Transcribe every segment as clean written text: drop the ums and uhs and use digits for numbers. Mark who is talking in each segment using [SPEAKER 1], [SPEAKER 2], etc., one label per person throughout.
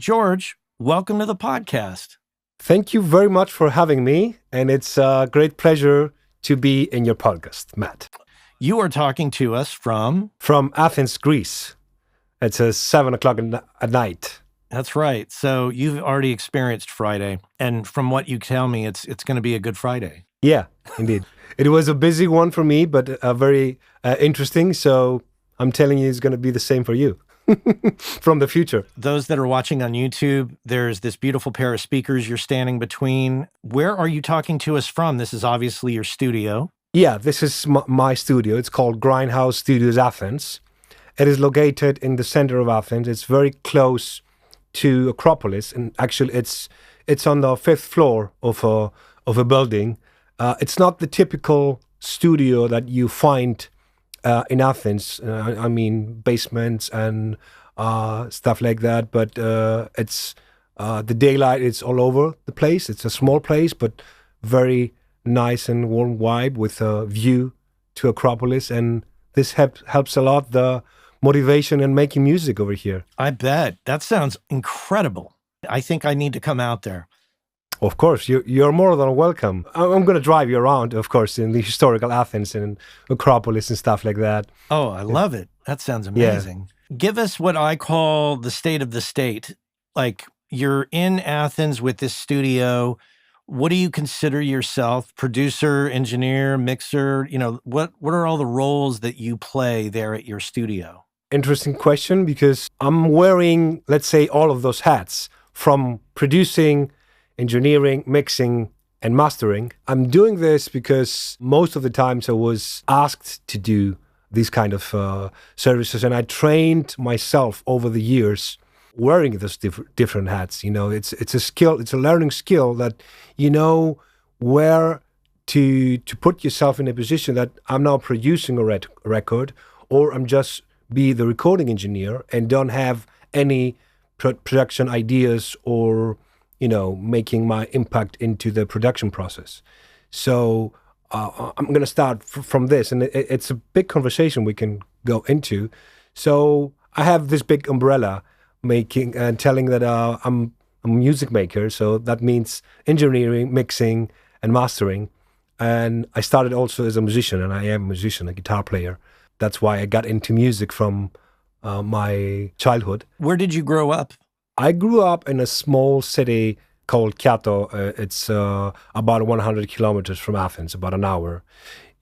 [SPEAKER 1] George, welcome to the podcast.
[SPEAKER 2] Thank you very much for having me, and it's a great pleasure to be in your podcast, Matt.
[SPEAKER 1] You are talking to us from
[SPEAKER 2] Athens, Greece. It's 7 o'clock at night.
[SPEAKER 1] That's right. So you've already experienced Friday, and from what you tell me, it's going to be a good Friday.
[SPEAKER 2] Yeah, indeed. It was a busy one for me, but very interesting. So I'm telling you, it's going to be the same for you. From the future.
[SPEAKER 1] Those that are watching on YouTube, there's this beautiful pair of speakers you're standing between. Where are you talking to us from? This is obviously your studio.
[SPEAKER 2] Yeah, this is my studio. It's called Grindhouse Studios, Athens. It is located in the center of Athens. It's very close to Acropolis, and actually, it's on the 5th floor of a building. It's not the typical studio that you find in Athens. I mean, basements and stuff like that. But it's the daylight. It's all over the place. It's a small place, but very nice and warm vibe with a view to Acropolis. And this helps a lot the motivation and making music over here.
[SPEAKER 1] I bet. That sounds incredible. I think I need to come out there.
[SPEAKER 2] Of course, you're more than welcome. I'm going to drive you around, of course, in the historical Athens and Acropolis and stuff like that.
[SPEAKER 1] Oh, I love it. That sounds amazing. Yeah. Give us what I call the state of the state. Like, you're in Athens with this studio. What do you consider yourself? Producer, engineer, mixer? You know, what are all the roles that you play there at your studio?
[SPEAKER 2] Interesting question, because I'm wearing, let's say, all of those hats, from producing, engineering, mixing, and mastering. I'm doing this because most of the times I was asked to do these kind of services, and I trained myself over the years wearing those different hats. You know, it's a skill, it's a learning skill that you know where to put yourself in a position that I'm now producing a record, or I'm just be the recording engineer and don't have any production ideas or making my impact into the production process. So I'm going to start from this, and it's a big conversation we can go into. So I have this big umbrella making and telling that I'm a music maker. So that means engineering, mixing, and mastering. And I started also as a musician, and I am a musician, a guitar player. That's why I got into music from my childhood.
[SPEAKER 1] Where did you grow up?
[SPEAKER 2] I grew up in a small city called Kyato. It's about 100 kilometers from Athens, about an hour.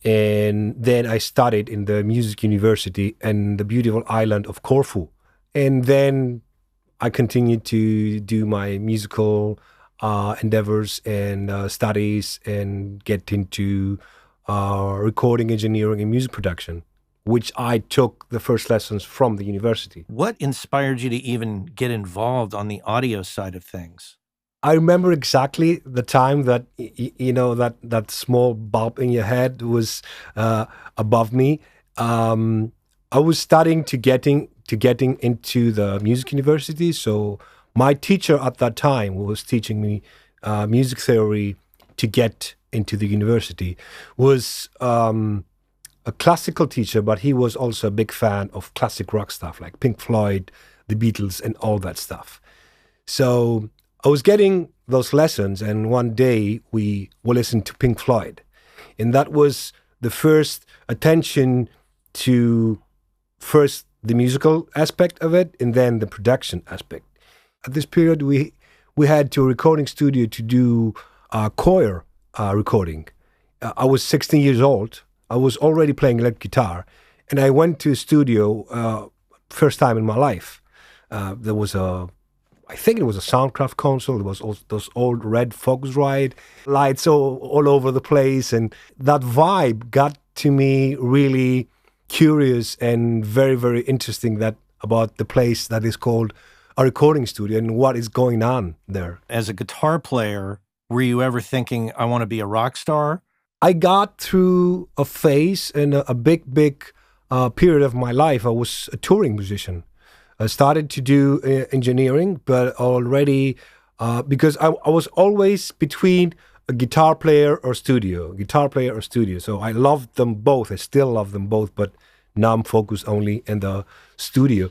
[SPEAKER 2] And then I studied in the music university in the beautiful island of Corfu. And then I continued to do my musical endeavors and studies and get into recording engineering and music production, which I took the first lessons from the university.
[SPEAKER 1] What inspired you to even get involved on the audio side of things?
[SPEAKER 2] I remember exactly the time that, that small bulb in your head was above me. I was studying to getting into the music university. So my teacher at that time was teaching me music theory to get into the university. Was a classical teacher, but he was also a big fan of classic rock stuff like Pink Floyd, the Beatles, and all that stuff. So I was getting those lessons, and one day we listened to Pink Floyd. And that was the first attention to first the musical aspect of it, and then the production aspect. At this period, we had to a recording studio to do choir recording. I was 16 years old. I was already playing electric guitar, and I went to a studio first time in my life. There was I think it was a Soundcraft console. There was also those old red Focusrite lights all over the place, and that vibe got to me really curious and very, very interesting about the place that is called a recording studio and what is going on there.
[SPEAKER 1] As a guitar player, were you ever thinking, I want to be a rock star?
[SPEAKER 2] I got through a phase in a big period of my life. I was a touring musician. I started to do engineering, but already because I was always between a guitar player or studio. So I loved them both. I still love them both, but now I'm focused only in the studio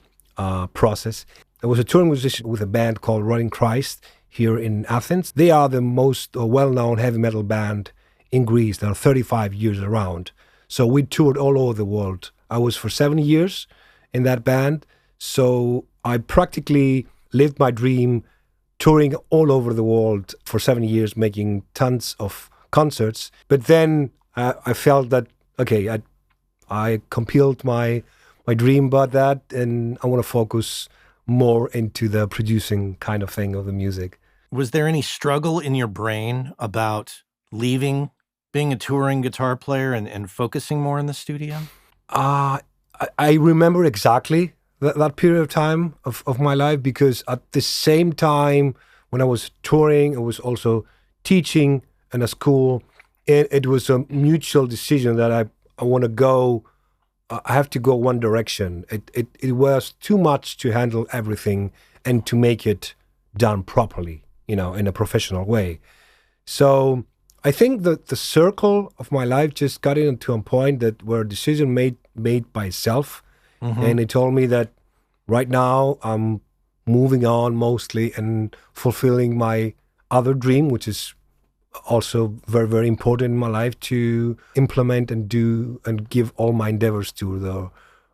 [SPEAKER 2] process. I was a touring musician with a band called Running Christ here in Athens. They are the most well-known heavy metal band in Greece. They are 35 years around. So we toured all over the world. I was for 7 years in that band. So I practically lived my dream touring all over the world for 7 years, making tons of concerts. But then I felt that, okay, I completed my dream about that, and I want to focus more into the producing kind of thing of the music.
[SPEAKER 1] Was there any struggle in your brain about leaving being a touring guitar player and focusing more in the studio?
[SPEAKER 2] I remember exactly that period of time of my life, because at the same time when I was touring, I was also teaching in a school, and it was a mutual decision that I want to go. I have to go one direction. It was too much to handle everything and to make it done properly, in a professional way. So I think that the circle of my life just got into a point that where a decision made by itself, and it told me that right now I'm moving on mostly and fulfilling my other dream, which is also very, very important in my life, to implement and do and give all my endeavors to the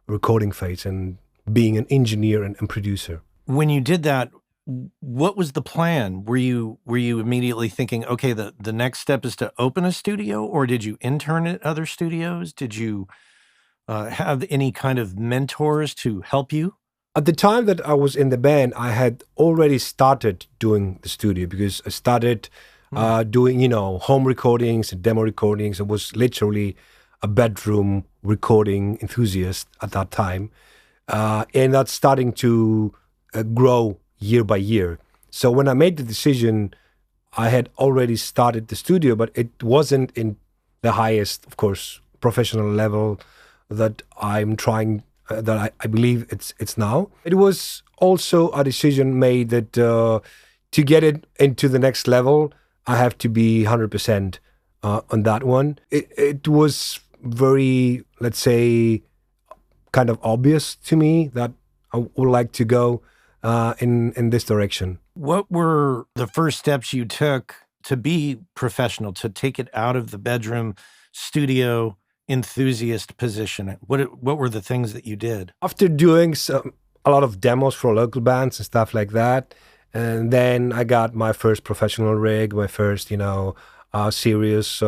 [SPEAKER 2] recording phase and being an engineer and producer.
[SPEAKER 1] When you did that, what was the plan? Were you immediately thinking, okay, the next step is to open a studio, or did you intern at other studios? Did you have any kind of mentors to help you?
[SPEAKER 2] At the time that I was in the band, I had already started doing the studio, because I started doing, home recordings and demo recordings. I was literally a bedroom recording enthusiast at that time. And that's starting to grow year by year. So when I made the decision, I had already started the studio, but it wasn't in the highest, of course, professional level that I'm trying, that I believe it's now. It was also a decision made that to get it into the next level, I have to be 100% on that one. It was very, let's say, kind of obvious to me that I would like to go in this direction.
[SPEAKER 1] What were the first steps you took to be professional, to take it out of the bedroom studio enthusiast position? What were the things that you did?
[SPEAKER 2] After doing a lot of demos for local bands and stuff like that, and then I got my first professional rig, my first, serious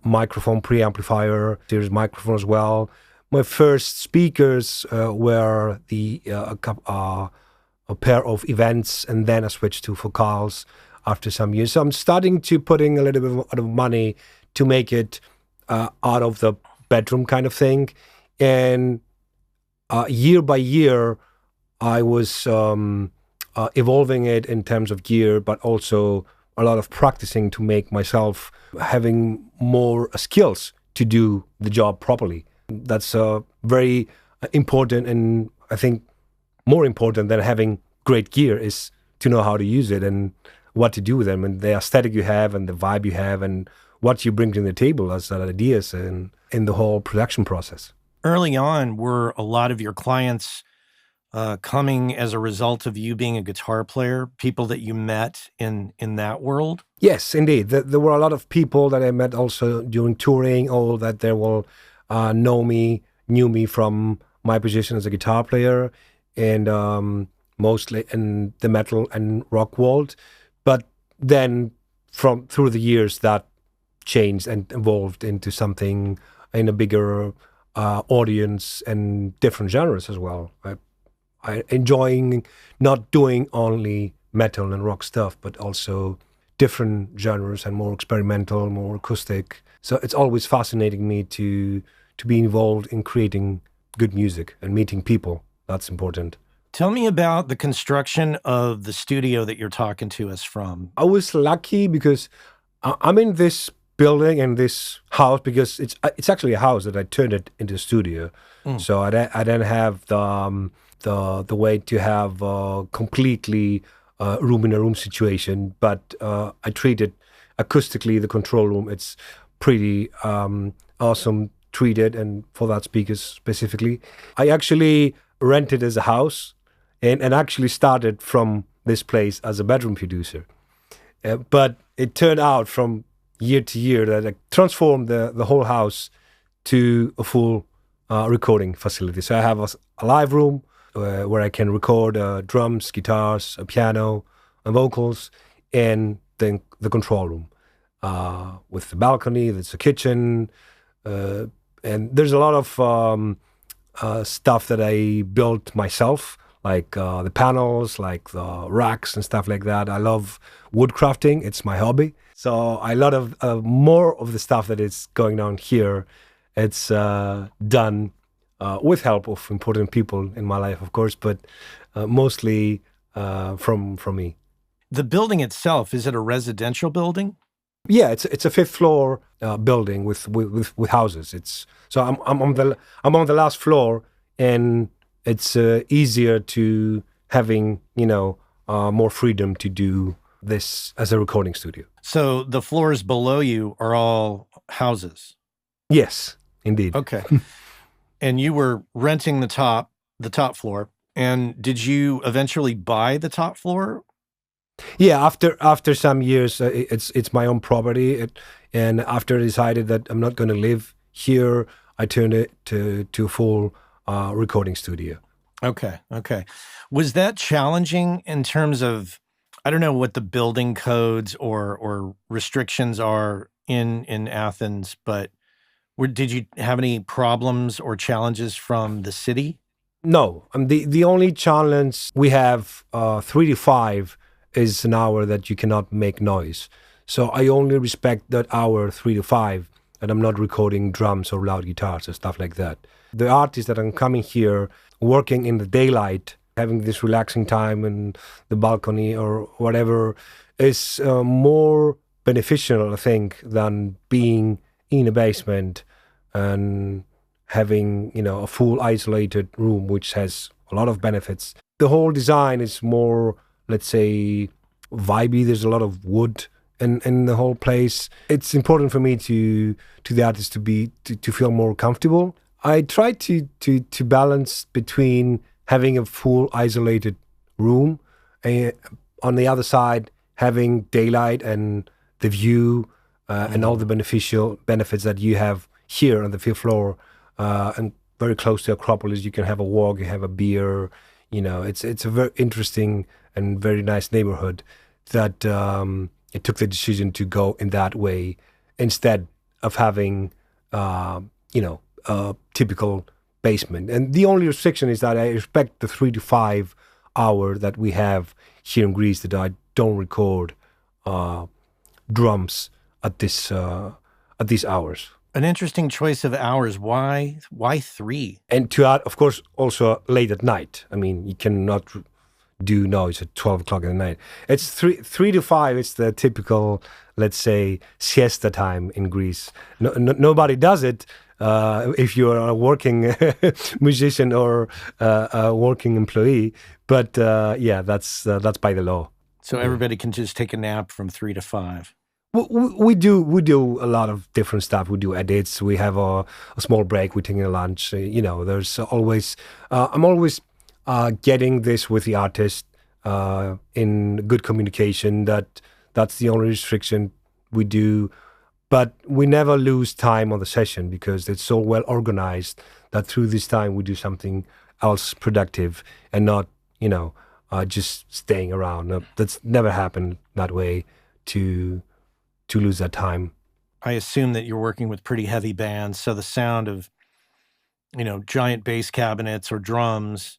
[SPEAKER 2] microphone preamplifier, serious microphone as well. My first speakers were a pair of events, and then I switched to focals after some years. So I'm starting to putting a little bit of money to make it out of the bedroom kind of thing. And year by year, I was evolving it in terms of gear, but also a lot of practicing to make myself having more skills to do the job properly. That's very important, and I think more important than having great gear is to know how to use it and what to do with them, and the aesthetic you have and the vibe you have and what you bring to the table as ideas and in the whole production process.
[SPEAKER 1] Early on, were a lot of your clients coming as a result of you being a guitar player, people that you met in that world?
[SPEAKER 2] Yes, indeed. There were a lot of people that I met also during touring, or that they will knew me from my position as a guitar player, and mostly in the metal and rock world. But then through the years, that changed and evolved into something in a bigger audience and different genres as well. I enjoying not doing only metal and rock stuff, but also different genres and more experimental, more acoustic. So it's always fascinating me to be involved in creating good music and meeting people. That's important.
[SPEAKER 1] Tell me about the construction of the studio that you're talking to us from.
[SPEAKER 2] I was lucky because I'm in this building and this house, because it's actually a house that I turned it into a studio. So I didn't have the way to have completely room in a room situation, but I treated acoustically the control room. It's pretty awesome treated, and for that speakers specifically. I actually rented as a house and actually started from this place as a bedroom producer. But it turned out from year to year that I transformed the whole house to a full recording facility. So I have a live room where I can record drums, guitars, a piano, and vocals, and then the control room with the balcony. There's a kitchen, and there's a lot of stuff that I built myself, like the panels, like the racks and stuff like that. I love woodcrafting. It's my hobby. So a lot of more of the stuff that is going on here, it's done with help of important people in my life, of course, but mostly from me.
[SPEAKER 1] The building itself, is it a residential building?
[SPEAKER 2] Yeah, it's a fifth floor building with houses. I'm on the last floor, and it's easier to having more freedom to do this as a recording studio.
[SPEAKER 1] So the floors below you are all houses?
[SPEAKER 2] Yes, indeed.
[SPEAKER 1] Okay. And you were renting the top floor. And did you eventually buy the top floor?
[SPEAKER 2] Yeah, after some years, it's my own property, and after I decided that I'm not going to live here, I turned it to a full recording studio.
[SPEAKER 1] Okay. Was that challenging in terms of, I don't know what the building codes or restrictions are in Athens, but did you have any problems or challenges from the city?
[SPEAKER 2] No, the only challenge we have 3 to 5 is an hour that you cannot make noise. So I only respect that hour 3 to 5, and I'm not recording drums or loud guitars or stuff like that. The artists that are coming here, working in the daylight, having this relaxing time in the balcony or whatever, is more beneficial, I think, than being in a basement and having a full isolated room, which has a lot of benefits. The whole design is more, let's say, vibey. There's a lot of wood in the whole place. It's important for me to the artist to feel more comfortable. I try to balance between having a full isolated room, and on the other side having daylight and the view and all the benefits that you have here on the fifth floor, and very close to Acropolis. You can have a walk, you have a beer. It's a very interesting and very nice neighborhood that it took the decision to go in that way instead of having a typical basement. And the only restriction is that I respect the 3 to 5 hour that we have here in Greece, that I don't record drums at these hours.
[SPEAKER 1] An interesting choice of hours. Why 3?
[SPEAKER 2] And to add, of course, also late at night. I mean, you cannot do noise at 12 o'clock at night. It's 3 to 5. It's the typical, let's say, siesta time in Greece. Nobody does it if you're a working musician or a working employee. But that's by the law.
[SPEAKER 1] So everybody can just take a nap from 3 to 5.
[SPEAKER 2] We do a lot of different stuff. We do edits. We have a small break. We're taking a lunch. There's always. I'm always getting this with the artist in good communication. That's the only restriction we do, but we never lose time on the session because it's so well organized that through this time we do something else productive and not just staying around. That's never happened that way to lose that time.
[SPEAKER 1] I assume that you're working with pretty heavy bands, so the sound of, giant bass cabinets or drums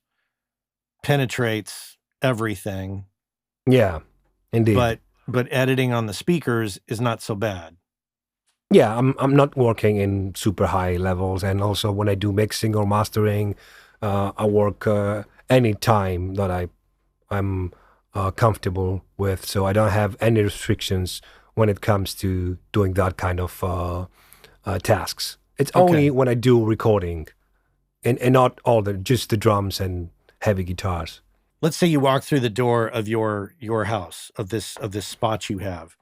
[SPEAKER 1] penetrates everything.
[SPEAKER 2] Yeah, indeed.
[SPEAKER 1] But editing on the speakers is not so bad.
[SPEAKER 2] Yeah, I'm not working in super high levels, and also when I do mixing or mastering, I work any time that I'm comfortable with, so I don't have any restrictions when it comes to doing that kind of tasks. It's only when I do recording, and not just the drums and heavy guitars.
[SPEAKER 1] Let's say you walk through the door of your house, of this spot you have.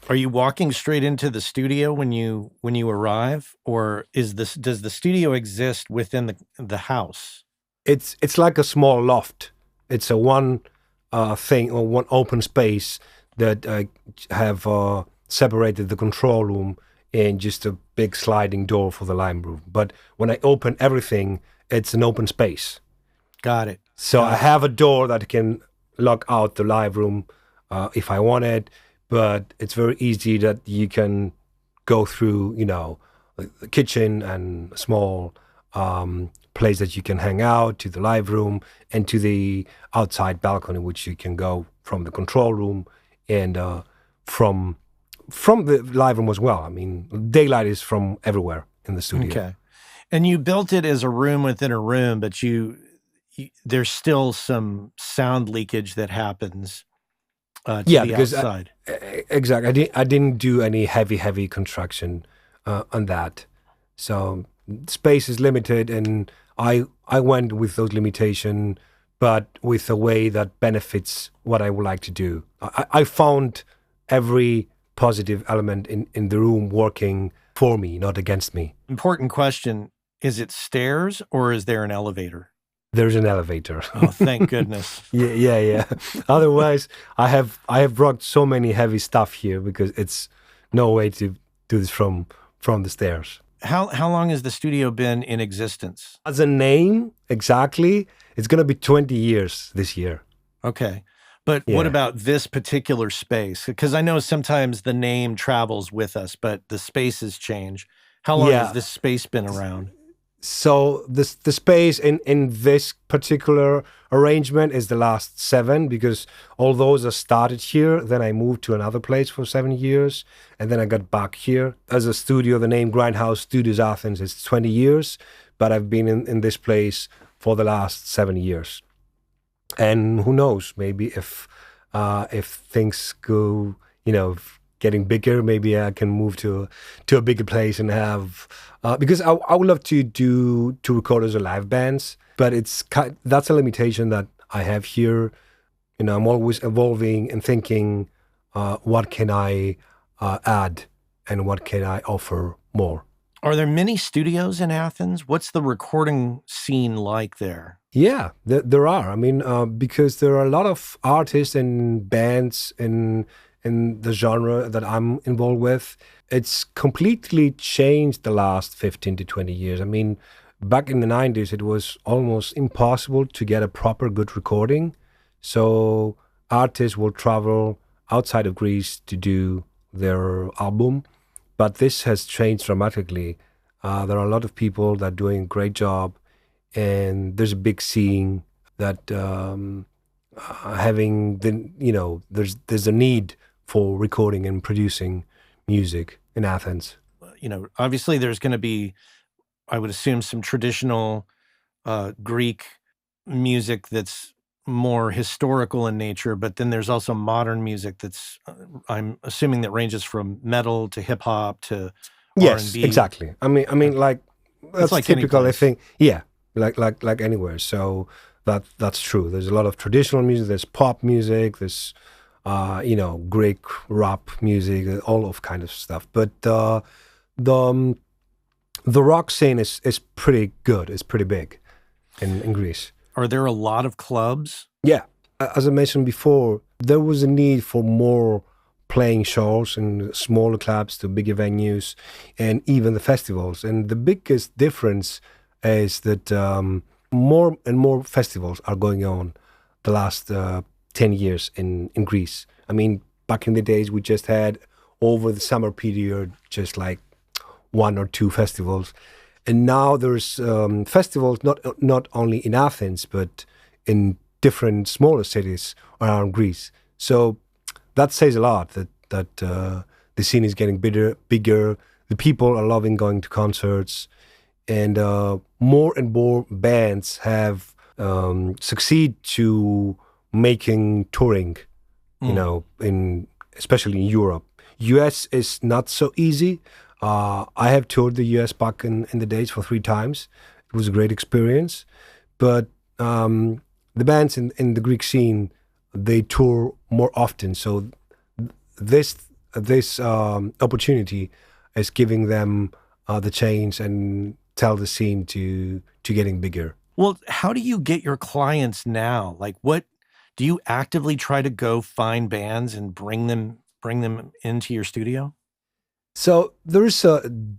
[SPEAKER 1] Are you walking straight into the studio when you arrive, or does the studio exist within the house?
[SPEAKER 2] It's like a small loft. It's a one thing or one open space that have separated the control room and just a big sliding door for the live room. But when I open everything, it's an open space.
[SPEAKER 1] Got it.
[SPEAKER 2] So I have a door that can lock out the live room if I want it, but it's very easy that you can go through, the kitchen and a small place that you can hang out, to the live room and to the outside balcony, which you can go from the control room and from the live room as well. I mean, daylight is from everywhere in the studio.
[SPEAKER 1] Okay. And you built it as a room within a room, but there's still some sound leakage that happens to the outside.
[SPEAKER 2] Exactly. I didn't do any heavy construction on that. So space is limited, and I went with those limitations, but with a way that benefits what I would like to do. I found every positive element in the room working for me, not against me.
[SPEAKER 1] Important question. Is it stairs or is there an elevator?
[SPEAKER 2] There's an elevator.
[SPEAKER 1] Oh, thank goodness.
[SPEAKER 2] Yeah. Otherwise, I have brought so many heavy stuff here because it's no way to do this from the stairs.
[SPEAKER 1] How long has the studio been in existence?
[SPEAKER 2] As a name, exactly, it's going to be 20 years this year.
[SPEAKER 1] Okay. But what about this particular space? Because I know sometimes the name travels with us, but the spaces change. How long has this space been around?
[SPEAKER 2] So the space in this particular arrangement is the last 7, because all those are started here. Then I moved to another place for 7 years, and then I got back here. As a studio, the name Grindhouse Studios Athens is 20 years, but I've been in this place for the last 7 years. And who knows, maybe if things go, getting bigger, maybe I can move to a bigger place and have because I would love to record as a live bands, but that's a limitation that I have here. I'm always evolving and thinking, what can I add and what can I offer more.
[SPEAKER 1] Are there many studios in Athens? What's the recording scene like there?
[SPEAKER 2] Yeah, there are. I mean, because there are a lot of artists and bands in the genre that I'm involved with. It's completely changed the last 15 to 20 years. I mean, back in the 90s, it was almost impossible to get a proper good recording. So artists will travel outside of Greece to do their album. But this has changed dramatically. There are a lot of people that are doing a great job, and there's a big scene that there's a need for recording and producing music in Athens.
[SPEAKER 1] Obviously there's going to be, I would assume, some traditional Greek music that's more historical in nature, but then there's also modern music that's, I'm assuming, that ranges from metal to hip hop to
[SPEAKER 2] yes,
[SPEAKER 1] R&B.
[SPEAKER 2] Exactly. I mean, like that's
[SPEAKER 1] like
[SPEAKER 2] typical. I think, yeah, like anywhere. So that's true. There's a lot of traditional music. There's pop music. There's Greek rap music, all of kind of stuff. But the rock scene is pretty good. It's pretty big in Greece.
[SPEAKER 1] Are there a lot of clubs?
[SPEAKER 2] Yeah. As I mentioned before, there was a need for more playing shows in smaller clubs to bigger venues and even the festivals. And the biggest difference is that more and more festivals are going on the last 10 years in Greece. I mean, back in the days, we just had over the summer period, just like 1 or 2 festivals. And now there's festivals not only in Athens, but in different smaller cities around Greece. So that says a lot that the scene is getting bigger. The people are loving going to concerts, and more and more bands have succeed to making touring. Especially in Europe. US is not so easy. I have toured the US back in the days for 3 times. It was a great experience. But the bands in the Greek scene, they tour more often. So this opportunity is giving them the chance and tell the scene to getting bigger.
[SPEAKER 1] Well, how do you get your clients now? Like, what do you actively try to go find bands and bring them into your studio?
[SPEAKER 2] So there's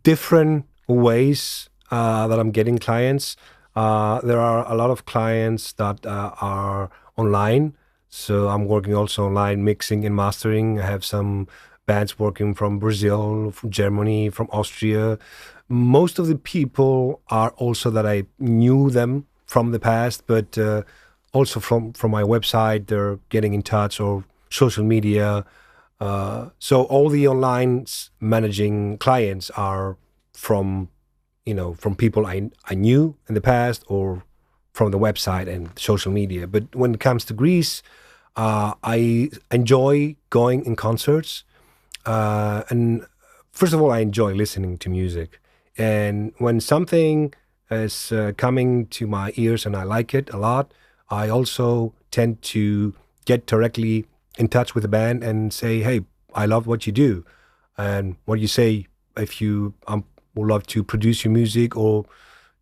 [SPEAKER 2] different ways that I'm getting clients. There are a lot of clients that are online. So I'm working also online, mixing and mastering. I have some bands working from Brazil, from Germany, from Austria. Most of the people are also that I knew them from the past, but also from my website, they're getting in touch or social media. So all the online managing clients are from, from people I knew in the past or from the website and social media. But when it comes to Greece, I enjoy going in concerts. And first of all, I enjoy listening to music. And when something is coming to my ears and I like it a lot, I also tend to get directly in touch with the band and say, "Hey, I love what you do, and what you say if you would love to produce your music, or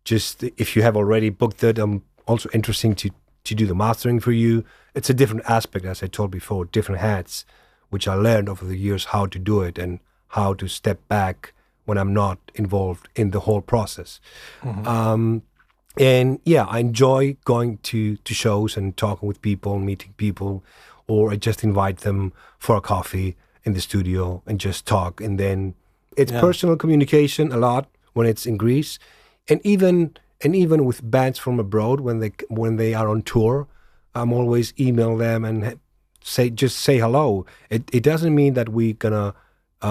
[SPEAKER 2] just if you have already booked it, I'm also interested to do the mastering for you." It's a different aspect, as I told before, different hats, which I learned over the years how to do it and how to step back when I'm not involved in the whole process.
[SPEAKER 1] Mhm.
[SPEAKER 2] And yeah, I enjoy going to shows and talking with people, meeting people, or I just invite them for a coffee in the studio and just talk. And then it's
[SPEAKER 1] Yeah.
[SPEAKER 2] personal communication a lot when it's in Greece, and even with bands from abroad when they are on tour, I'm always email them and say hello. It doesn't mean that we're gonna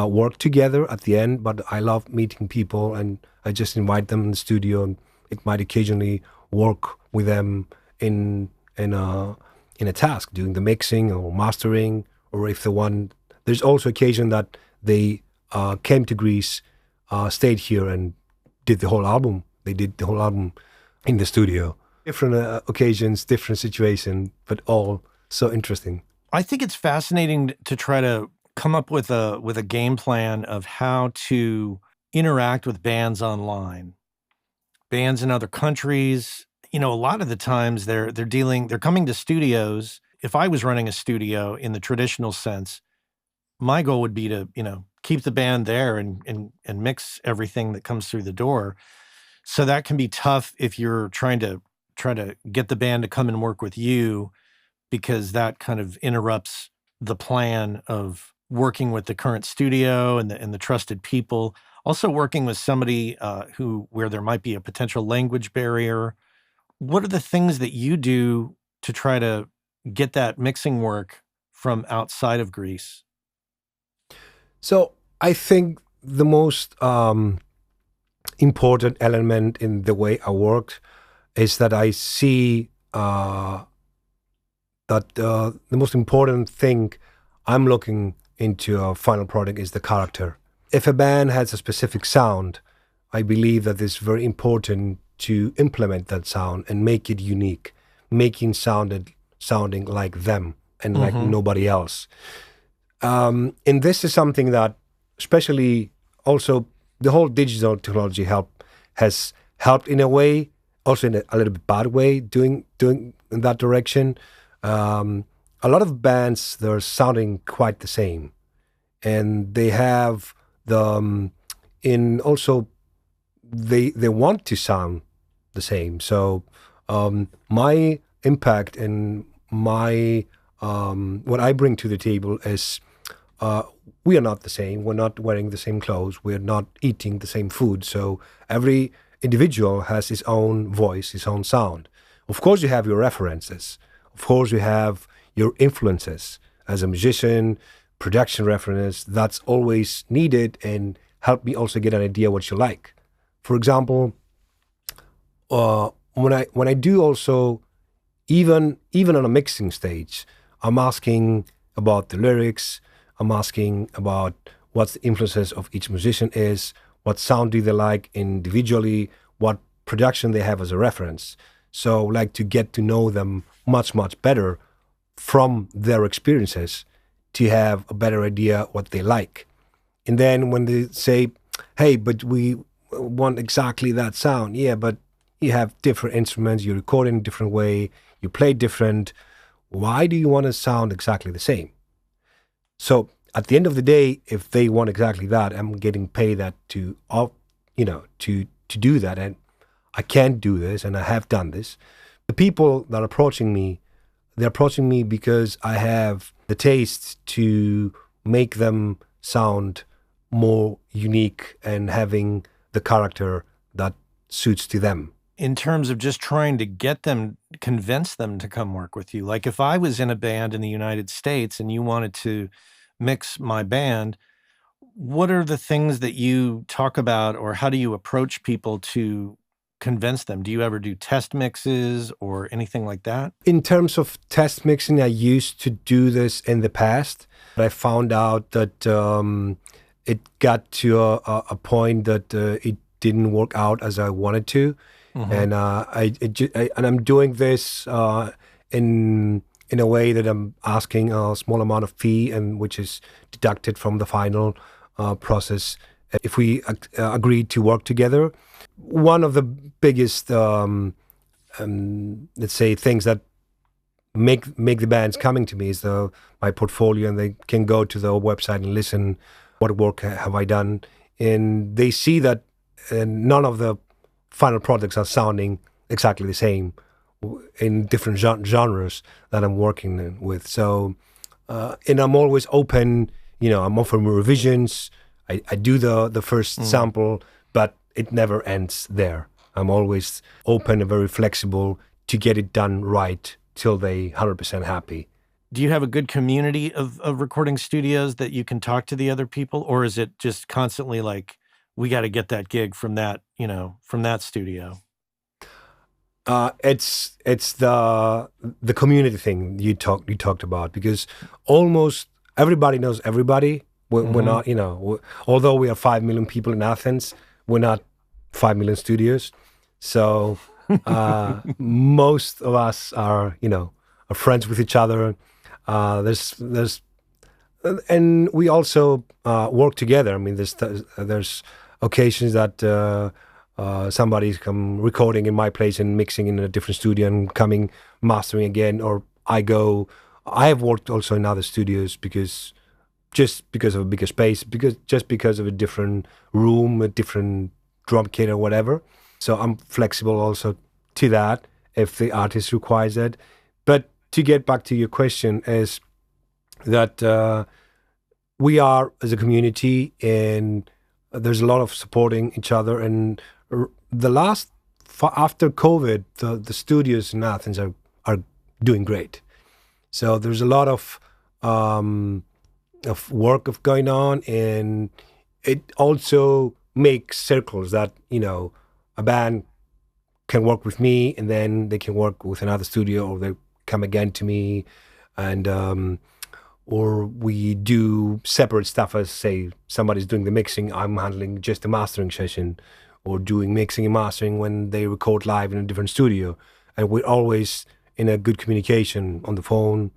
[SPEAKER 2] work together at the end, but I love meeting people and I just invite them in the studio, and it might occasionally work with them in in a in a task, doing the mixing or mastering, or if the one there's also occasion that they came to Greece, stayed here and did the whole album. They did the whole album in the studio. Different occasions, different situation, but all so interesting.
[SPEAKER 1] I think it's fascinating to try to come up with a game plan of how to interact with bands online, bands in other countries. A lot of the times they're coming to studios. If I was running a studio in the traditional sense, my goal would be to, keep the band there and mix everything that comes through the door. So that can be tough if you're try to get the band to come and work with you, because that kind of interrupts the plan of working with the current studio and the trusted people. Also working with somebody who where there might be a potential language barrier. What are the things that you do to try to get that mixing work from outside of Greece?
[SPEAKER 2] So I think the most important element in the way I work is that I see that the most important thing I'm looking into a final product is the character. If a band has a specific sound, I believe that it's very important to implement that sound and make it unique, making sounding like them and like
[SPEAKER 1] Mhm.
[SPEAKER 2] nobody else. And this is something that, especially also, the whole digital technology has helped in a way, also in a little bit bad way, doing in that direction. A lot of bands they're sounding quite the same, and they have the in also they want to sound the same. So my impact and my what I bring to the table is uh, we are not the same. We're not wearing the same clothes. We're not eating the same food. So every individual has his own voice, his own sound. Of course, you have your references. Of course, you have your influences as a musician, production reference. That's always needed and help me also get an idea what you like. For example, when I do also even on a mixing stage, I'm asking about the lyrics. I'm asking about what the influences of each musician is, what sound do they like individually, what production they have as a reference. So like to get to know them much better from their experiences to have a better idea what they like. And then when they say, "Hey, but we want exactly that sound," yeah, but You have different instruments, you record in a different way, you play different. Why do you want to sound exactly the same? So at the end of the day, if they want exactly that, I'm getting paid that to do that, and I can't do this, and I have done this. The people that are approaching me, they're approaching me because I have the taste to make them sound more unique and having the character that suits to them.
[SPEAKER 1] In terms of just trying to get them, convince them to come work with you. Like if I was in a band in the United States and you wanted to mix my band, what are the things that you talk about, or how do you approach people to convince them? Do you ever do test mixes or anything like that?
[SPEAKER 2] In terms of test mixing, I used to do this in the past. I found out that it got to a point that it didn't work out as I wanted to. And and I'm doing this in a way that I'm asking a small amount of fee, and which is deducted from the final process if we agree to work together. One of the biggest, let's say, things that make the bands coming to me is my portfolio, and they can go to the website and listen. What work have I done? And they see that none of the final products are sounding exactly the same in different genres that I'm working with. So, and I'm always open. I'm offering revisions. I do the first sample, but it never ends there. I'm always open and very flexible to get it done right till they 100% happy.
[SPEAKER 1] Do you have a good community of recording studios that you can talk to the other people, or is it just constantly like, we got to get that gig from that, from that studio?
[SPEAKER 2] It's the community thing you talked about, because almost everybody knows everybody. We're not, although we are 5 million people in Athens, we're not 5 million studios. So most of us are friends with each other. There's and we also work together. I mean, there's occasions that somebody's come recording in my place and mixing in a different studio and coming mastering again, or I have worked also in other studios because of a bigger space, because of a different room, a different drum kit or whatever. So I'm flexible also to that if the artist requires it. But to get back to your question, is that we are as a community, and there's a lot of supporting each other. And after COVID, the studios in Athens are doing great. So there's a lot of work going on, and it also makes circles that a band can work with me, and then they can work with another studio, or they come again to me, and or we do separate stuff. As say somebody's doing the mixing, I'm handling just the mastering session, or doing mixing and mastering when they record live in a different studio. And we're always in a good communication on the phone,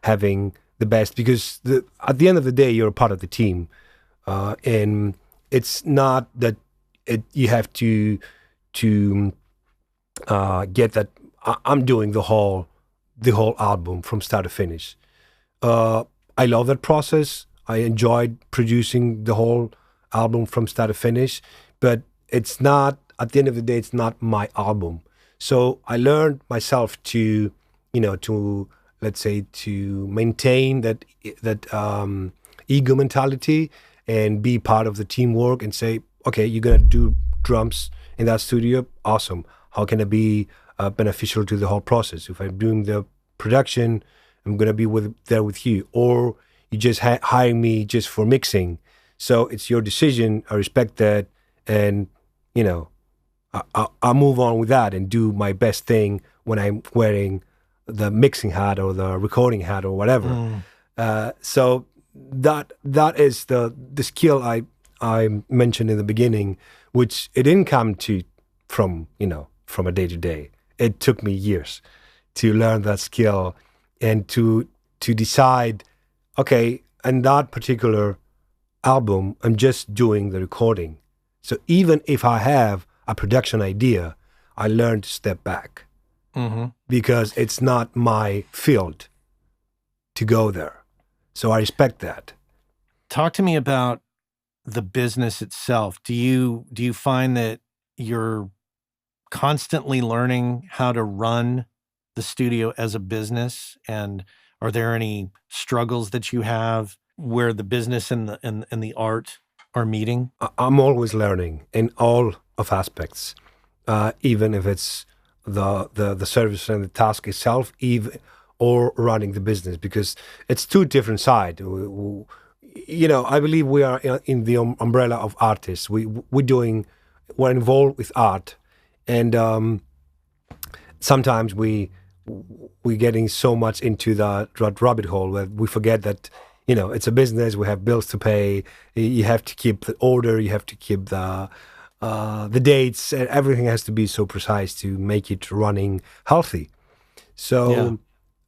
[SPEAKER 2] having the best, because at the end of the day, you're a part of the team, and it's not that you have to get that I'm doing the whole album from start to finish. I love that process. I enjoyed producing the whole album from start to finish, but it's not, at the end of the day, it's not my album. So I learned myself to let's say, to maintain that ego mentality and be part of the teamwork, and say, okay, you're gonna do drums in that studio, awesome. How can I be beneficial to the whole process? If I'm doing the production, I'm gonna be there with you, or you just hire me just for mixing. So it's your decision. I respect that, and I'll move on with that and do my best thing when I'm wearing the mixing hat or the recording hat or whatever. So that is the skill I mentioned in the beginning, which it didn't come from a day to day. It took me years to learn that skill and to decide, okay, in that particular album, I'm just doing the recording. So even if I have a production idea, I learned to step back
[SPEAKER 1] Mm-hmm.
[SPEAKER 2] because it's not my field to go there. So I respect that.
[SPEAKER 1] Talk to me about the business itself. Do you find that you're constantly learning how to run the studio as a business? And are there any struggles that you have where the business and the art are meeting?
[SPEAKER 2] I'm always learning in all of aspects, even if it's the service and the task itself, even or running the business, because it's two different sides. I believe we are in the umbrella of artists. We're involved with art, and sometimes we're getting so much into that rabbit hole where we forget that it's a business. We have bills to pay. You have to keep the order. You have to keep the dates, and everything has to be so precise to make it running healthy. So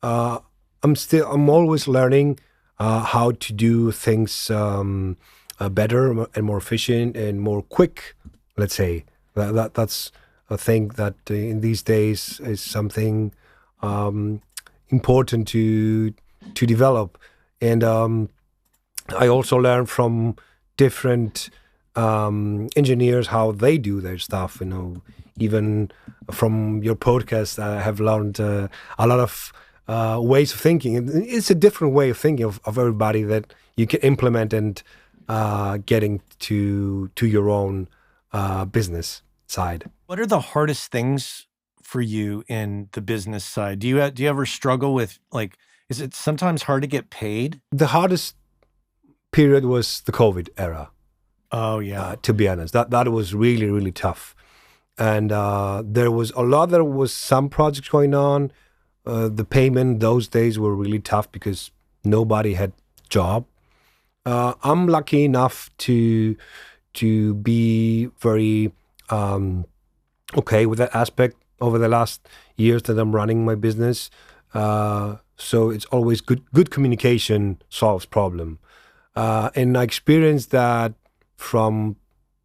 [SPEAKER 2] I'm always learning how to do things better and more efficient and more quick. Let's say that's a thing that in these days is something important to develop. And I also learn from different engineers how they do their stuff. Even from your podcast, I have learned a lot of ways of thinking. And it's a different way of thinking of everybody that you can implement and getting to your own business side.
[SPEAKER 1] What are the hardest things for you in the business side? Do you ever struggle with, like, is it sometimes hard to get paid?
[SPEAKER 2] The hardest period was the COVID era.
[SPEAKER 1] Oh yeah.
[SPEAKER 2] To be honest, that was really, really tough. And there was some projects going on. The payment those days were really tough because nobody had job. I'm lucky enough to be very okay with that aspect over the last years that I'm running my business. So it's always good communication solves problem. And I experienced that from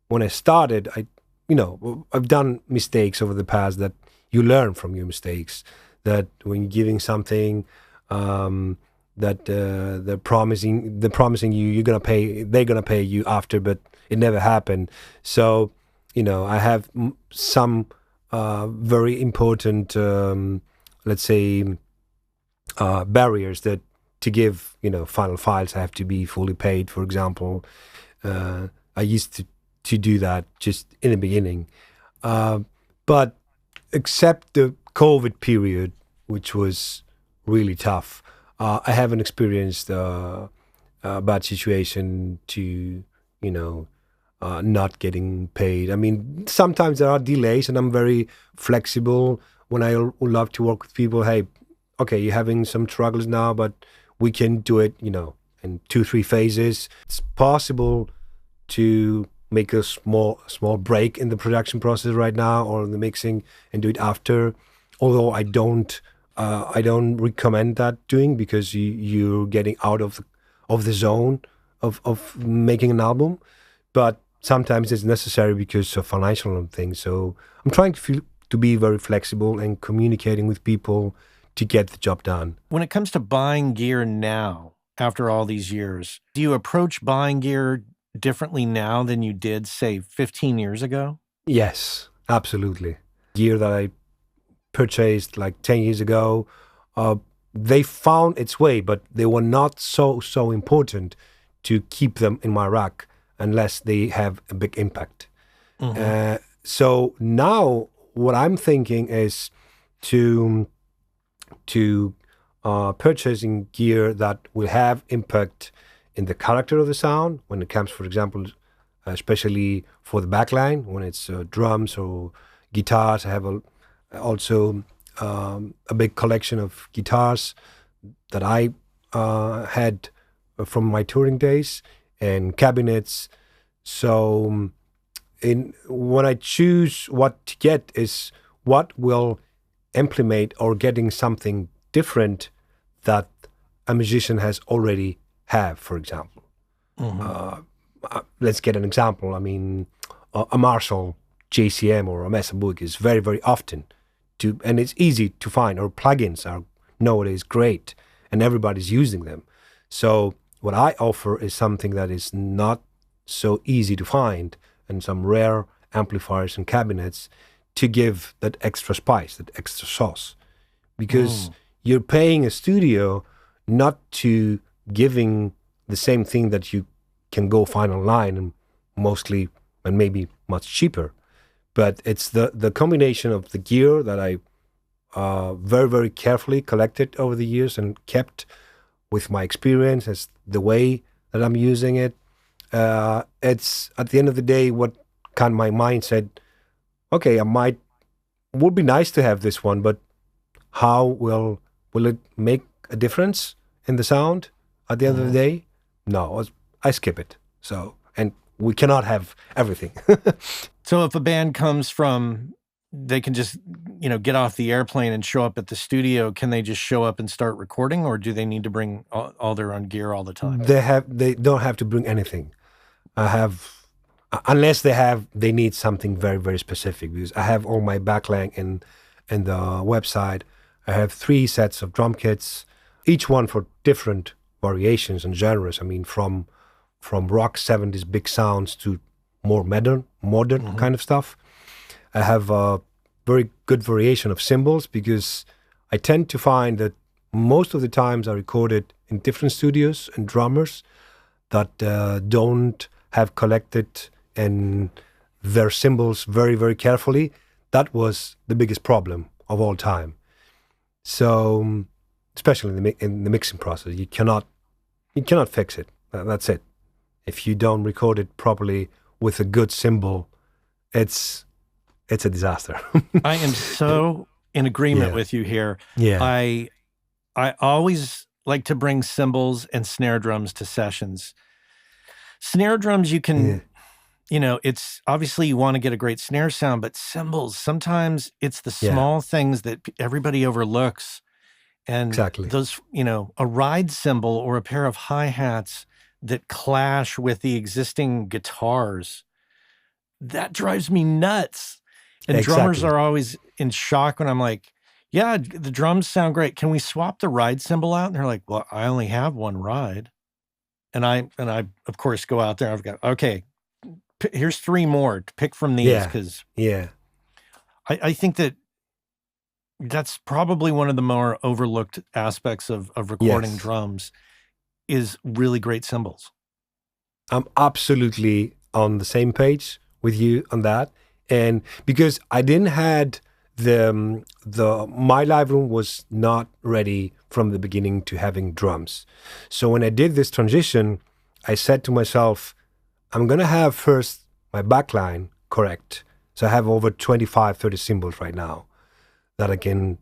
[SPEAKER 2] when I started. I've done mistakes over the past that you learn from your mistakes. That when you're giving something that they're promising you, they're gonna pay you after, but it never happened. So I have some very important, let's say, barriers that to give final files I have to be fully paid. For example, I used to do that just in the beginning, but except the COVID period, which was really tough, I haven't experienced a bad situation to not getting paid. I mean, sometimes there are delays, and I'm very flexible when I would love to work with people. Hey, okay, you're having some struggles now, but we can do it, in 2-3 phases. It's possible to make a small break in the production process right now or in the mixing and do it after. Although I don't recommend that doing, because you're getting out of the zone of making an album. But sometimes it's necessary because of financial things. So I'm trying to be very flexible and communicating with people to get the job done.
[SPEAKER 1] When it comes to buying gear now, after all these years, do you approach buying gear differently now than you did, say, 15 years ago?
[SPEAKER 2] Yes, absolutely. Gear that I purchased like 10 years ago, they found its way, but they were not so important to keep them in my rack unless they have a big impact. Mm-hmm. So now what I'm thinking is to purchasing gear that will have impact in the character of the sound when it comes, for example, especially for the backline, when it's drums or guitars. I have also a big collection of guitars that I had from my touring days, and cabinets. So when I choose what to get is what will implement or getting something different that a musician has already have, for example. Mm-hmm. Let's get an example. I mean, a Marshall JCM or a Mesa Book is very, very often and it's easy to find, or plugins are nowadays great and everybody's using them. So what I offer is something that is not so easy to find, and some rare amplifiers and cabinets to give that extra spice, that extra sauce. Because you're paying a studio not to giving the same thing that you can go find online and mostly and maybe much cheaper. But it's the combination of the gear that I very, very carefully collected over the years and kept with my experience as the way that I'm using it. It's at the end of the day what kind of my mind said, okay, would be nice to have this one, but how will it make a difference in the sound at the end of the day? No, I skip it. So, and we cannot have everything.
[SPEAKER 1] So if a band comes from, they can just, get off the airplane and show up at the studio, can they just show up and start recording, or do they need to bring all their own gear all the time?
[SPEAKER 2] They don't have to bring anything. Unless they need something very, very specific, because I have all my backline in the website. I have 3 sets of drum kits, each one for different variations and genres. I mean, from rock 70s big sounds to more modern kind of stuff. I have a very good variation of cymbals, because I tend to find that most of the times I recorded in different studios and drummers that don't have collected and their cymbals very, very carefully. That was the biggest problem of all time. So, especially in the mixing process, you cannot fix it. That's it. If you don't record it properly with a good cymbal, it's a disaster.
[SPEAKER 1] I am so in agreement with you here.
[SPEAKER 2] Yeah.
[SPEAKER 1] I always like to bring cymbals and snare drums to sessions. Snare drums, you can, it's obviously you want to get a great snare sound, but cymbals, sometimes it's the small things that everybody overlooks. And
[SPEAKER 2] exactly.
[SPEAKER 1] Those, a ride cymbal or a pair of hi-hats that clash with the existing guitars, that drives me nuts. And drummers are always in shock when I'm like, yeah, the drums sound great. Can we swap the ride cymbal out? And they're like, well, I only have one ride. And I of course go out there. I've got, okay, here's 3 more to pick from these. Because I think that's probably one of the more overlooked aspects of recording drums is really great cymbals.
[SPEAKER 2] I'm absolutely on the same page with you on that. And because I didn't had my live room was not ready from the beginning to having drums. So when I did this transition, I said to myself, I'm going to have first my backline correct. So I have over 25, 30 cymbals right now that I'm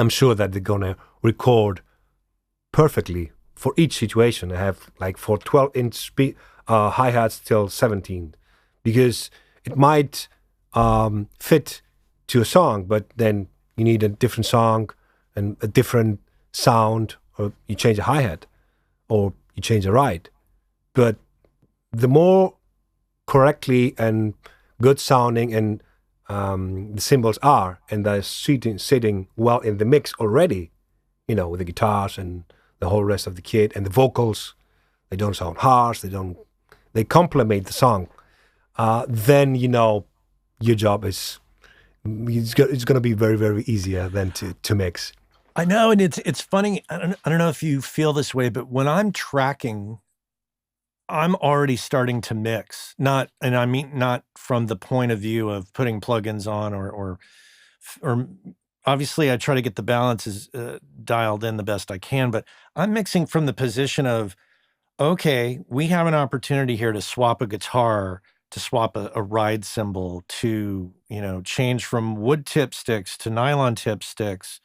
[SPEAKER 2] sure that they're going to record perfectly for each situation. I have like for 12-inch hi-hats till 17, because it might fit to a song, but then you need a different song and a different sound, or you change a hi-hat or you change a ride. But the more correctly and good sounding and the cymbals are, and they're sitting well in the mix already, with the guitars and the whole rest of the kit and the vocals, they don't sound harsh, they complement the song, then your job is it's going to be very, very easier than to mix.
[SPEAKER 1] I know, and it's funny. I don't know if you feel this way, but when I'm tracking, I'm already starting to mix. Not from the point of view of putting plugins on or obviously I try to get the balances dialed in the best I can, but I'm mixing from the position of, okay, we have an opportunity here to swap a guitar, to swap a ride cymbal, to, change from wood tip sticks to nylon tip sticks.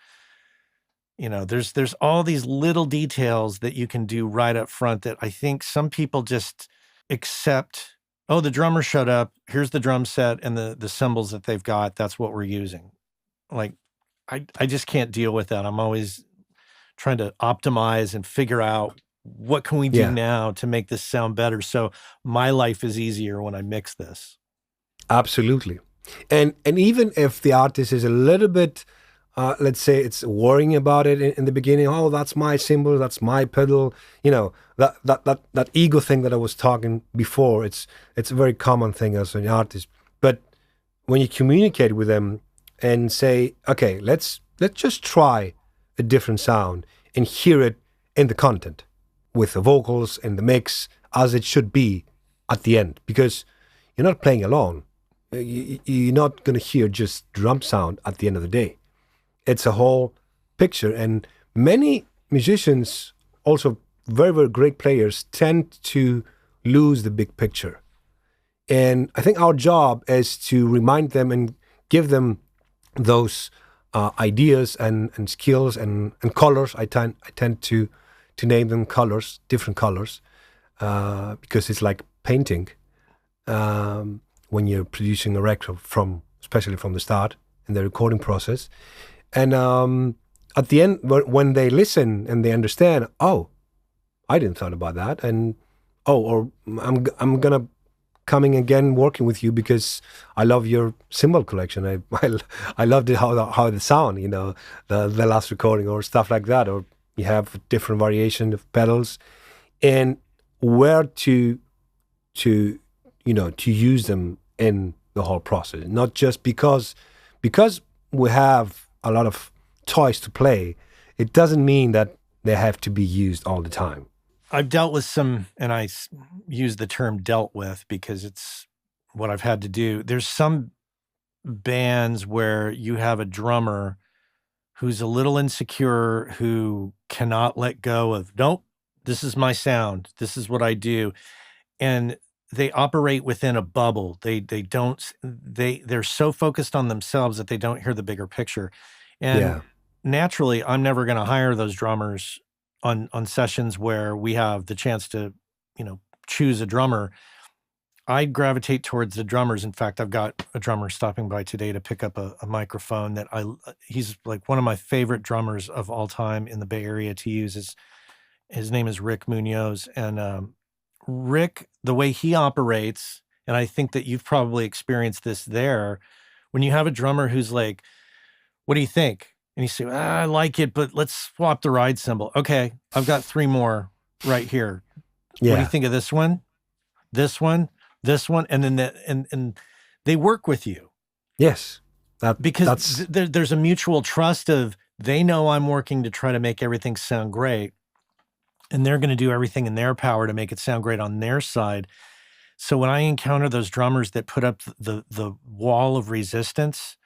[SPEAKER 1] There's all these little details that you can do right up front that I think some people just accept. Oh, the drummer showed up. Here's the drum set and the cymbals that they've got. That's what we're using. Like, I just can't deal with that. I'm always trying to optimize and figure out what can we do now to make this sound better so my life is easier when I mix this?
[SPEAKER 2] Absolutely. And even if the artist is a little bit, let's say, it's worrying about it in the beginning. Oh, that's my cymbal, that's my pedal. That ego thing that I was talking before. It's a very common thing as an artist. But when you communicate with them and say, okay, let's just try a different sound and hear it in the content with the vocals and the mix as it should be at the end, because you're not playing alone. You're not going to hear just drum sound at the end of the day. It's a whole picture. And many musicians, also very, very great players, tend to lose the big picture. And I think our job is to remind them and give them those ideas and skills and colors. I tend to name them colors, different colors, because it's like painting. When you're producing a record especially from the start in the recording process. And at the end, when they listen and they understand, oh, I didn't thought about that. And, or I'm going to coming again working with you because I love your cymbal collection. I loved it, how the sound, the last recording or stuff like that. Or you have different variation of pedals and where to use them in the whole process, not just because we have a lot of toys to play. It doesn't mean that they have to be used all the time.
[SPEAKER 1] I've dealt with some, and I use the term dealt with because it's what I've had to do. There's some bands where you have a drummer who's a little insecure, who cannot let go of, nope, this is my sound. This is what I do. And they operate within a bubble. They're so focused on themselves that they don't hear the bigger picture. And naturally, I'm never going to hire those drummers on sessions where we have the chance to, choose a drummer. I gravitate towards the drummers. In fact, I've got a drummer stopping by today to pick up a microphone that he's like one of my favorite drummers of all time in the Bay Area to use. His name is Rick Munoz. And, Rick, the way he operates, and I think that you've probably experienced this there, when you have a drummer who's like, what do you think? And you say, I like it, but let's swap the ride cymbal. Okay, I've got 3 more right here. Yeah. What do you think of this one? This one? This one? And then and they work with you.
[SPEAKER 2] Yes.
[SPEAKER 1] Because there's a mutual trust of, they know I'm working to try to make everything sound great. And they're going to do everything in their power to make it sound great on their side. So when I encounter those drummers that put up the wall of resistance,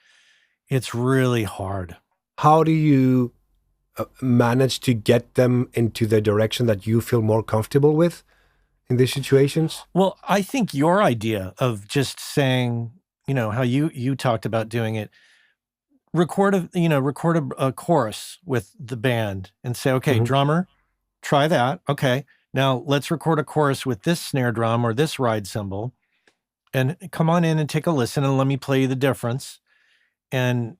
[SPEAKER 1] it's really hard.
[SPEAKER 2] How do you manage to get them into the direction that you feel more comfortable with in these situations?
[SPEAKER 1] Well, I think your idea of just saying, how you talked about doing it, record a chorus with the band and say, okay, drummer, try that. Okay, now let's record a chorus with this snare drum or this ride cymbal, and come on in and take a listen and let me play you the difference. And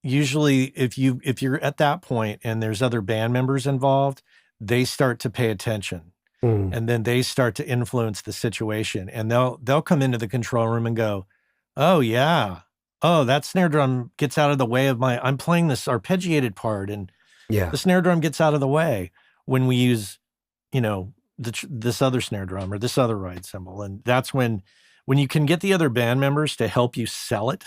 [SPEAKER 1] usually if you're at that point and there's other band members involved, they start to pay attention. And then they start to influence the situation, and they'll come into the control room and go, oh yeah, oh, that snare drum gets out of the way of I'm playing this arpeggiated part, and the snare drum gets out of the way when we use, this other snare drum or this other ride cymbal. And that's when you can get the other band members to help you sell it.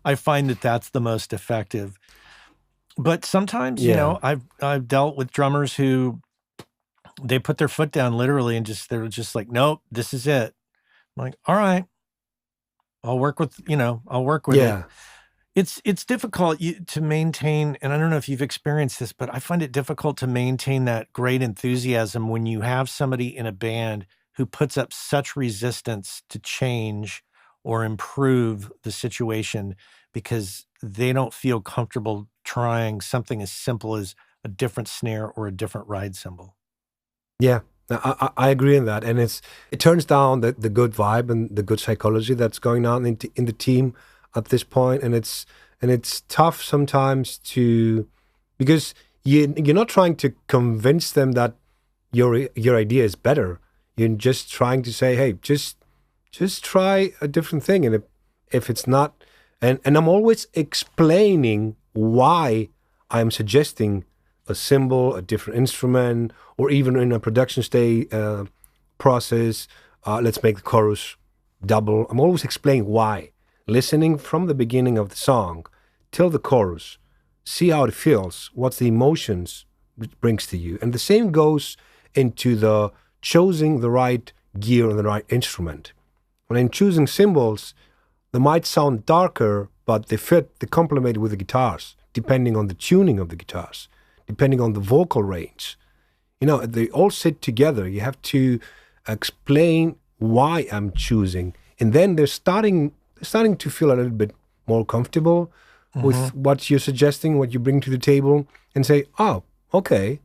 [SPEAKER 1] I find that that's the most effective. But sometimes, I've dealt with drummers who, they put their foot down literally and they're just like, nope, this is it. I'm like, all right, I'll work with it. It's difficult to maintain, and I don't know if you've experienced this, but I find it difficult to maintain that great enthusiasm when you have somebody in a band who puts up such resistance to change or improve the situation because they don't feel comfortable trying something as simple as a different snare or a different ride cymbal.
[SPEAKER 2] Yeah, I agree on that. And it turns down the good vibe and the good psychology that's going on in the team at this point. And it's tough sometimes because you're not trying to convince them that your idea is better. You're just trying to say, hey, just try a different thing. And if it's not, and I'm always explaining why I'm suggesting a cymbal, a different instrument, or even in a production stage process, let's make the chorus double. I'm always explaining why. Listening from the beginning of the song till the chorus, see how it feels, what's the emotions it brings to you. And the same goes into the choosing the right gear and the right instrument. When I'm choosing cymbals, they might sound darker, but they complement with the guitars, depending on the tuning of the guitars, depending on the vocal range. They all sit together. You have to explain why I'm choosing. And then they're starting to feel a little bit more comfortable with what you're suggesting, what you bring to the table, and say, oh, okay.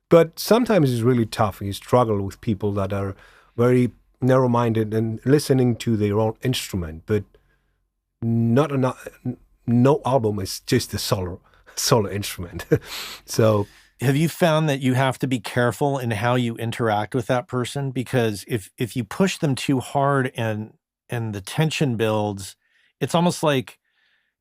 [SPEAKER 2] But sometimes it's really tough. You struggle with people that are very narrow-minded and listening to their own instrument, but no album is just a solo instrument. So
[SPEAKER 1] have you found that you have to be careful in how you interact with that person? Because if you push them too hard and the tension builds, it's almost like,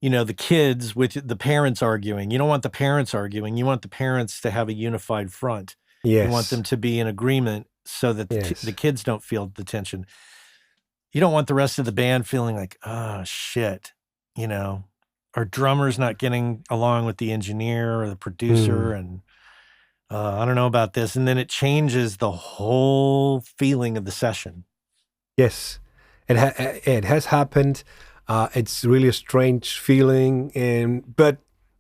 [SPEAKER 1] the kids with the parents arguing. You don't want the parents arguing. You want the parents to have a unified front.
[SPEAKER 2] yes,
[SPEAKER 1] You want them to be in agreement so that the kids don't feel the tension. You don't want the rest of the band feeling like, oh, shit, our drummer's not getting along with the engineer or the producer, and I don't know about this. And then it changes the whole feeling of the session.
[SPEAKER 2] Yes, it has happened. It's really a strange feeling, but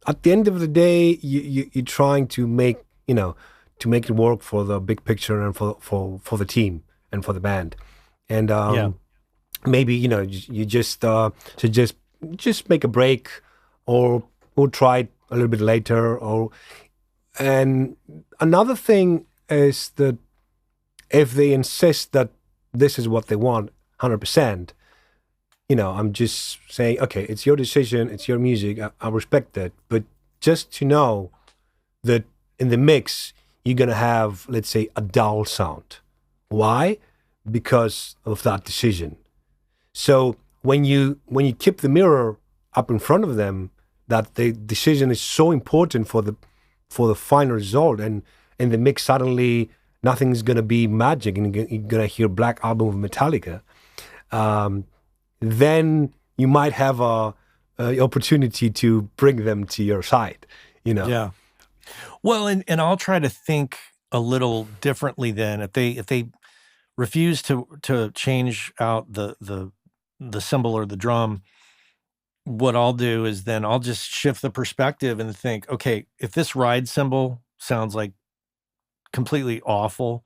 [SPEAKER 2] at the end of the day, you're trying to make it work for the big picture and for the team and for the band, and maybe you just should just make a break, or we'll try it a little bit later. And another thing is that if they insist that this is what they want, 100%. I'm just saying, okay, it's your decision, it's your music, I respect that. But just to know that in the mix, you're going to have, let's say, a dull sound. Why? Because of that decision. So when you keep the mirror up in front of them, that the decision is so important for the final result, and in the mix suddenly nothing's going to be magic, and you're going to hear Black Album of Metallica. Then you might have a opportunity to bring them to your side,
[SPEAKER 1] Yeah. Well, and I'll try to think a little differently then. If they refuse to change out the cymbal or the drum, what I'll do is then I'll just shift the perspective and think, okay, if this ride cymbal sounds like completely awful,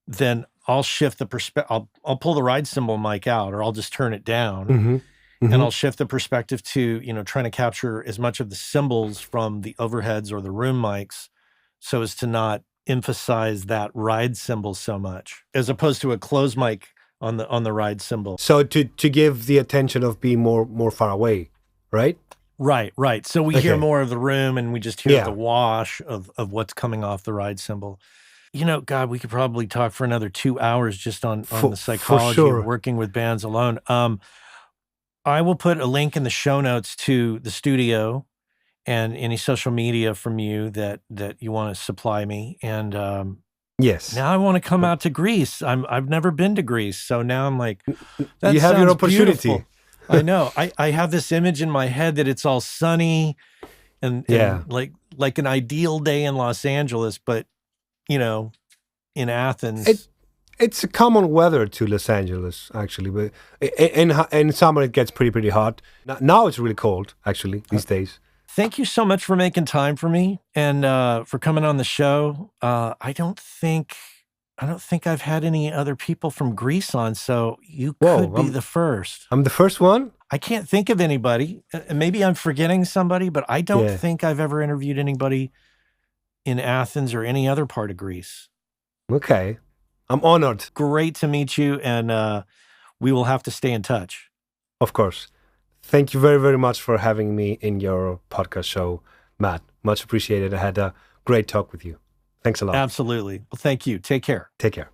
[SPEAKER 1] then I'll shift the perspective. I'll pull the ride cymbal mic out, or I'll just turn it down, and I'll shift the perspective to, trying to capture as much of the cymbals from the overheads or the room mics, so as to not emphasize that ride cymbal so much, as opposed to a closed mic on the ride cymbal.
[SPEAKER 2] So to give the attention of being more far away, right?
[SPEAKER 1] Right. So we hear more of the room, and we just hear the wash of what's coming off the ride cymbal. God, we could probably talk for another 2 hours just on the psychology of working with bands alone. I will put a link in the show notes to the studio and any social media from you that you want to supply me. And
[SPEAKER 2] yes,
[SPEAKER 1] now I want to come out to Greece. I've never been to Greece, so now I'm like, that
[SPEAKER 2] you have your opportunity.
[SPEAKER 1] Beautiful. I know. I have this image in my head that it's all sunny and like an ideal day in Los Angeles, but in Athens.
[SPEAKER 2] It's a common weather to Los Angeles, actually. But in summer, it gets pretty hot. Now it's really cold, actually, these days.
[SPEAKER 1] Thank you so much for making time for me and for coming on the show. I don't think I've had any other people from Greece on, so you could be the first.
[SPEAKER 2] I'm the first one?
[SPEAKER 1] I can't think of anybody. Maybe I'm forgetting somebody, but I don't think I've ever interviewed anybody in Athens or any other part of Greece.
[SPEAKER 2] Okay. I'm honored.
[SPEAKER 1] Great to meet you, and we will have to stay in touch.
[SPEAKER 2] Of course. Thank you very, very much for having me in your podcast show, Matt. Much appreciated. I had a great talk with you. Thanks a lot.
[SPEAKER 1] Absolutely. Well, thank you. Take care.
[SPEAKER 2] Take care.